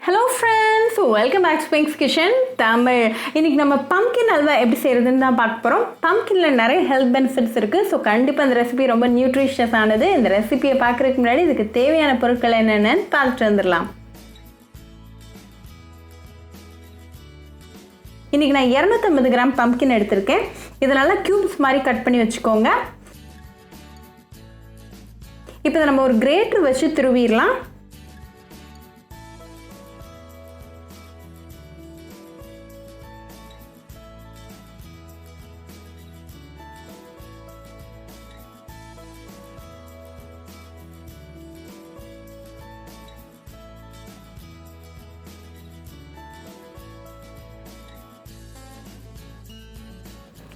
Hello friends, welcome back to Pink's Kitchen Tamil. இன்னைக்கு நம்ம pumpkin halwa எப்படி செய்யறதுன்னு தான் பார்க்க போறோம். Pumpkinல நிறைய health benefits இருக்கு. சோ கண்டிப்பா இந்த ரெசிபி ரொம்ப நியூட்ரிஷியஸ் ஆனது. இந்த ரெசிபியை பார்க்கறதுக்கு முன்னாடி இதுக்கு தேவையான பொருட்கள் என்னென்னு பார்த்துட்டு வந்துடலாம். இன்னைக்கு நான் 250 கிராம் pumpkin எடுத்திருக்கேன். இத நல்லா cubes மாதிரி கட் பண்ணி வச்சுக்கோங்க. இப்போ நம்ம ஒரு கிரேட்டர் வச்சு துருவிடலாம்.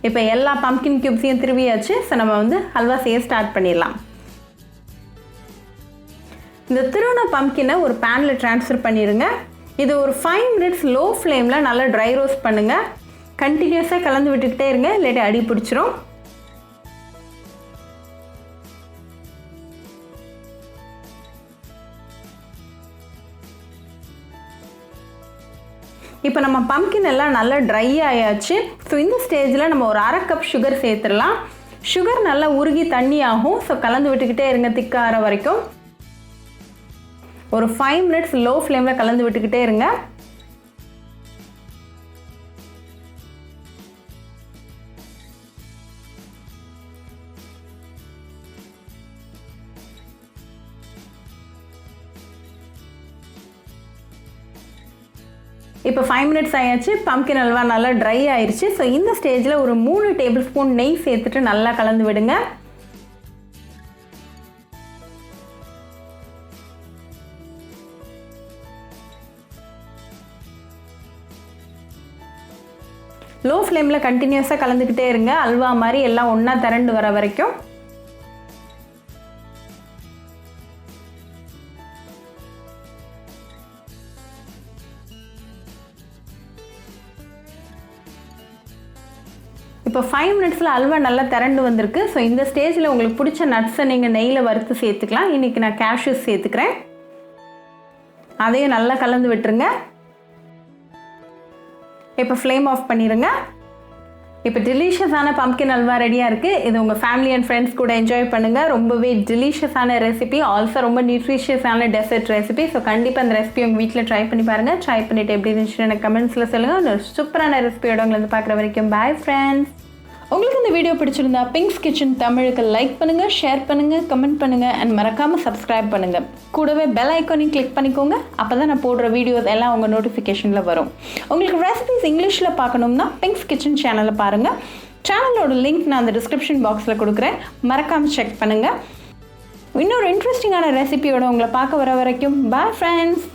இப்போ எல்லா pumpkin cubes-ஐயும் திருவியாச்சு. சோ நம்ம வந்து ஹல்வா செய்ய ஸ்டார்ட் பண்ணிடலாம். இந்த திருவன pumpkin-ஐ ஒரு pan-ல ட்ரான்ஸ்ஃபர் பண்ணிருங்க. இது ஒரு 5 minutes லோ ஃப்ளேம்ல நல்லா ட்ரை ரோஸ்ட் பண்ணுங்க. கண்டினியூஸா கலந்து விட்டுக்கிட்டே இருங்க, இல்லைனா அடி பிடிச்சிரும். இப்போ நம்ம pumpkin எல்லாம் நல்லா ட்ரை ஆயாச்சு. சோ இந்த ஸ்டேஜ்ல நம்ம ஒரு 1/2 கப் sugar சேர்த்துறலாம். sugar நல்லா உருகி தண்ணி ஆகும். சோ கலந்து விட்டுக்கிட்டே இருங்க திக்கா ஆற வரைக்கும். ஒரு 5 minutes லோ ஃப்ளேம்ல கலந்து விட்டுக்கிட்டே இருங்க. இப்போ 5 minutes ஆயாச்சு. pumpkin halwa நல்லா ட்ரை ஆயிருச்சு. சோ இந்த ஸ்டேஜ்ல ஒரு 3 டேபிள்ஸ்பூன் நெய் சேர்த்துட்டு நல்லா கலந்து விடுங்க. லோ ஃப்ளேம்ல கண்டினியூஸா கலந்துக்கிட்டே இருங்க. அல்வா மாதிரி எல்லாம் ஒண்ணா திரண்டு வர வரைக்கும். இப்போ 5 minutesல அல்வா நல்லா திரண்டு வந்திருக்கு. சோ இந்த ஸ்டேஜ்ல உங்களுக்கு பிடிச்ச நட்ஸை நீங்க நெய்ல வறுத்து சேர்த்துக்கலாம். இன்னைக்கு நான் cashews சேர்த்துக்கிறேன். அதையும் நல்லா கலந்து விட்டுருங்க. இப்போ ஃப்ளேம் ஆஃப் பண்ணிருங்க. இப்போ டெலிஷியஸான pumpkin halwa ரெடியா இருக்கு. இது உங்க ஃபேமிலி அண்ட் ஃப்ரெண்ட்ஸ் கூட என்ஜாய் பண்ணுங்க. ரொம்பவே டெலிஷியஸான ரெசிபி, ஆல்சோ ரொம்ப நியூட்ரிஷியஸான டெசர்ட் ரெசிபி. ஸோ கண்டிப்பாக அந்த ரெசிபி உங்கள் வீட்டில் ட்ரை பண்ணி பாருங்க. ட்ரை பண்ணிட்டு எப்படி இருந்துச்சுன்னு எனக்கு கமெண்ட்ஸில் சொல்லுங்க. ஒரு சூப்பரான ரெசிபியோட உங்களை வந்து பார்க்குற வரைக்கும் பாய் ஃப்ரெண்ட்ஸ். உங்களுக்கு இந்த வீடியோ பிடிச்சிருந்தா பிங்க்ஸ் கிச்சன் தமிழுக்கு லைக் பண்ணுங்க, ஷேர் பண்ணுங்க, கமெண்ட் பண்ணுங்க அண்ட் மறக்காம சப்ஸ்கிரைப் பண்ணுங்க. கூடவே பெல் ஐக்கானையும் கிளிக் பண்ணிக்கோங்க. அப்பதான் நான் போடுற வீடியோஸ் எல்லாம் உங்க நோட்டிஃபிகேஷன்ல வரும். உங்களுக்கு ரெசிபிஸ் இங்கிலீஷ்ல பார்க்கணும்னா பிங்க்ஸ் கிச்சன் சேனலை பாருங்க. சேனலோட லிங்க் நான் அந்த டிஸ்கிரிப்ஷன் பாக்ஸ்ல கொடுக்குறேன். மறக்காம செக் பண்ணுங்க. இன்னொரு இன்ட்ரெஸ்டிங்கான ரெசிபியோட உங்களை பார்க்க வர வரைக்கும் பாய் ஃப்ரெண்ட்ஸ்.